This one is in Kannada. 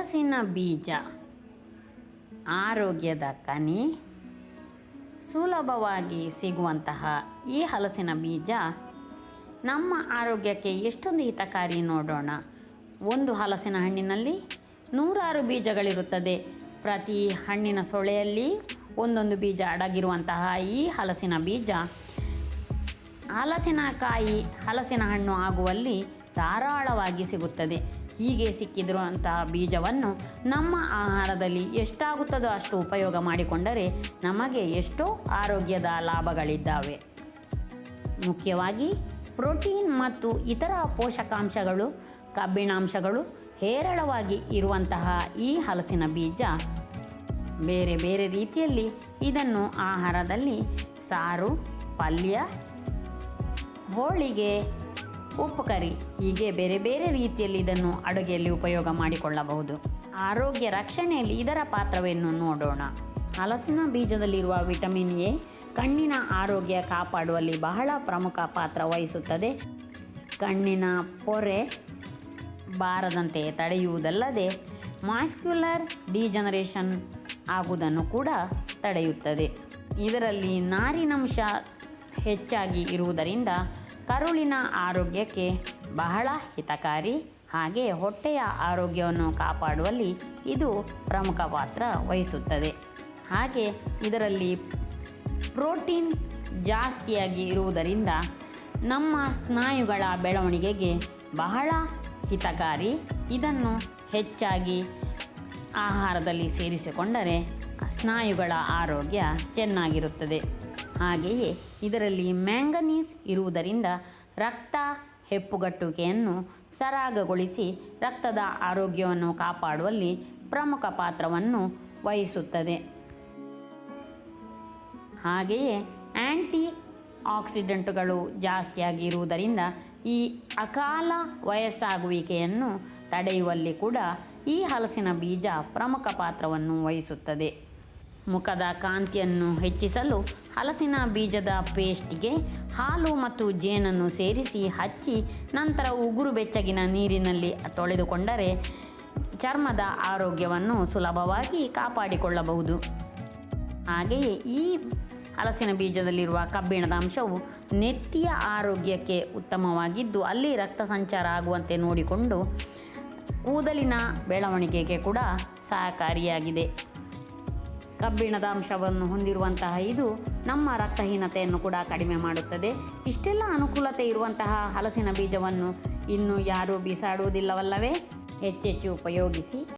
ಹಲಸಿನ ಬೀಜ ಆರೋಗ್ಯದ ಕಣಿ. ಸುಲಭವಾಗಿ ಸಿಗುವಂತಹ ಈ ಹಲಸಿನ ಬೀಜ ನಮ್ಮ ಆರೋಗ್ಯಕ್ಕೆ ಎಷ್ಟೊಂದು ಹಿತಕಾರಿ ನೋಡೋಣ. ಒಂದು ಹಲಸಿನ ಹಣ್ಣಿನಲ್ಲಿ 100 ಬೀಜಗಳಿರುತ್ತದೆ. ಪ್ರತಿ ಹಣ್ಣಿನ ಸೊಳೆಯಲ್ಲಿ ಒಂದೊಂದು ಬೀಜ ಅಡಗಿರುವಂತಹ ಈ ಹಲಸಿನ ಬೀಜ ಹಲಸಿನಕಾಯಿ ಹಲಸಿನ ಹಣ್ಣು ಆಗುವಲ್ಲಿ ಧಾರಾಳವಾಗಿ ಸಿಗುತ್ತದೆ. ಹೀಗೆ ಸಿಕ್ಕಿದಿರುವಂತಹ ಬೀಜವನ್ನು ನಮ್ಮ ಆಹಾರದಲ್ಲಿ ಎಷ್ಟಾಗುತ್ತದೋ ಅಷ್ಟು ಉಪಯೋಗ ಮಾಡಿಕೊಂಡರೆ ನಮಗೆ ಎಷ್ಟೋ ಆರೋಗ್ಯದ ಲಾಭಗಳಿದ್ದಾವೆ. ಮುಖ್ಯವಾಗಿ ಪ್ರೋಟೀನ್ ಮತ್ತು ಇತರ ಪೋಷಕಾಂಶಗಳು, ಕಬ್ಬಿಣಾಂಶಗಳು ಹೇರಳವಾಗಿ ಇರುವಂತಹ ಈ ಹಲಸಿನ ಬೀಜ ಬೇರೆ ಬೇರೆ ರೀತಿಯಲ್ಲಿ ಇದನ್ನು ಆಹಾರದಲ್ಲಿ ಸಾರು, ಪಲ್ಯ, ಹೋಳಿಗೆ, ಉಪ್ಪು ಕರಿ ಹೀಗೆ ಬೇರೆ ಬೇರೆ ರೀತಿಯಲ್ಲಿ ಇದನ್ನು ಅಡುಗೆಯಲ್ಲಿ ಉಪಯೋಗ ಮಾಡಿಕೊಳ್ಳಬಹುದು. ಆರೋಗ್ಯ ರಕ್ಷಣೆಯಲ್ಲಿ ಇದರ ಪಾತ್ರವನ್ನು ನೋಡೋಣ. ಹಲಸಿನ ಬೀಜದಲ್ಲಿರುವ ವಿಟಮಿನ್ ಎ ಕಣ್ಣಿನ ಆರೋಗ್ಯ ಕಾಪಾಡುವಲ್ಲಿ ಬಹಳ ಪ್ರಮುಖ ಪಾತ್ರ ವಹಿಸುತ್ತದೆ. ಕಣ್ಣಿನ ಪೊರೆ ಬಾರದಂತೆ ತಡೆಯುವುದಲ್ಲದೆ ಮಾಸ್ಕ್ಯುಲರ್ ಡಿಜನರೇಷನ್ ಆಗುವುದನ್ನು ಕೂಡ ತಡೆಯುತ್ತದೆ. ಇದರಲ್ಲಿ ನಾರಿನಂಶ ಹೆಚ್ಚಾಗಿ ಇರುವುದರಿಂದ ಕರುಳಿನ ಆರೋಗ್ಯಕ್ಕೆ ಬಹಳ ಹಿತಕಾರಿ. ಹಾಗೆ ಹೊಟ್ಟೆಯ ಆರೋಗ್ಯವನ್ನು ಕಾಪಾಡುವಲ್ಲಿ ಇದು ಪ್ರಮುಖ ಪಾತ್ರ ವಹಿಸುತ್ತದೆ. ಹಾಗೆ ಇದರಲ್ಲಿ ಪ್ರೋಟೀನ್ ಜಾಸ್ತಿಯಾಗಿ ಇರುವುದರಿಂದ ನಮ್ಮ ಸ್ನಾಯುಗಳ ಬೆಳವಣಿಗೆಗೆ ಬಹಳ ಹಿತಕಾರಿ. ಇದನ್ನು ಹೆಚ್ಚಾಗಿ ಆಹಾರದಲ್ಲಿ ಸೇರಿಸಿಕೊಂಡರೆ ಸ್ನಾಯುಗಳ ಆರೋಗ್ಯ ಚೆನ್ನಾಗಿರುತ್ತದೆ. ಹಾಗೆಯೇ ಇದರಲ್ಲಿ ಮ್ಯಾಂಗನೀಸ್ ಇರುವುದರಿಂದ ರಕ್ತ ಹೆಪ್ಪುಗಟ್ಟುವಿಕೆಯನ್ನು ಸರಾಗಗೊಳಿಸಿ ರಕ್ತದ ಆರೋಗ್ಯವನ್ನು ಕಾಪಾಡುವಲ್ಲಿ ಪ್ರಮುಖ ಪಾತ್ರವನ್ನು ವಹಿಸುತ್ತದೆ. ಹಾಗೆಯೇ ಆ್ಯಂಟಿ ಆಕ್ಸಿಡೆಂಟುಗಳು ಜಾಸ್ತಿಯಾಗಿ ಇರುವುದರಿಂದ ಈ ಅಕಾಲ ವಯಸ್ಸಾಗುವಿಕೆಯನ್ನು ತಡೆಯುವಲ್ಲಿ ಕೂಡ ಈ ಹಲಸಿನ ಬೀಜ ಪ್ರಮುಖ ಪಾತ್ರವನ್ನು ವಹಿಸುತ್ತದೆ. ಮುಖದ ಕಾಂತಿಯನ್ನು ಹೆಚ್ಚಿಸಲು ಹಲಸಿನ ಬೀಜದ ಪೇಸ್ಟಿಗೆ ಹಾಲು ಮತ್ತು ಜೇನನ್ನು ಸೇರಿಸಿ ಹಚ್ಚಿ ನಂತರ ಉಗುರು ಬೆಚ್ಚಗಿನ ನೀರಿನಲ್ಲಿ ತೊಳೆದುಕೊಂಡರೆ ಚರ್ಮದ ಆರೋಗ್ಯವನ್ನು ಸುಲಭವಾಗಿ ಕಾಪಾಡಿಕೊಳ್ಳಬಹುದು. ಹಾಗೆಯೇ ಈ ಹಲಸಿನ ಬೀಜದಲ್ಲಿರುವ ಕಬ್ಬಿಣದ ಅಂಶವು ನೆತ್ತಿಯ ಆರೋಗ್ಯಕ್ಕೆ ಉತ್ತಮವಾಗಿದ್ದು ಅಲ್ಲಿ ರಕ್ತ ಸಂಚಾರ ಆಗುವಂತೆ ನೋಡಿಕೊಂಡು ಕೂದಲಿನ ಬೆಳವಣಿಗೆಗೆ ಕೂಡ ಸಹಕಾರಿಯಾಗಿದೆ. ಕಬ್ಬಿಣದ ಅಂಶವನ್ನು ಹೊಂದಿರುವಂತಹ ಇದು ನಮ್ಮ ರಕ್ತಹೀನತೆಯನ್ನು ಕೂಡ ಕಡಿಮೆ ಮಾಡುತ್ತದೆ. ಇಷ್ಟೆಲ್ಲ ಅನುಕೂಲತೆ ಇರುವಂತಹ ಹಲಸಿನ ಬೀಜವನ್ನು ಇನ್ನು ಯಾರೂ ಬಿಸಾಡುವುದಿಲ್ಲವಲ್ಲವೇ? ಹೆಚ್ಚೆಚ್ಚು ಉಪಯೋಗಿಸಿ.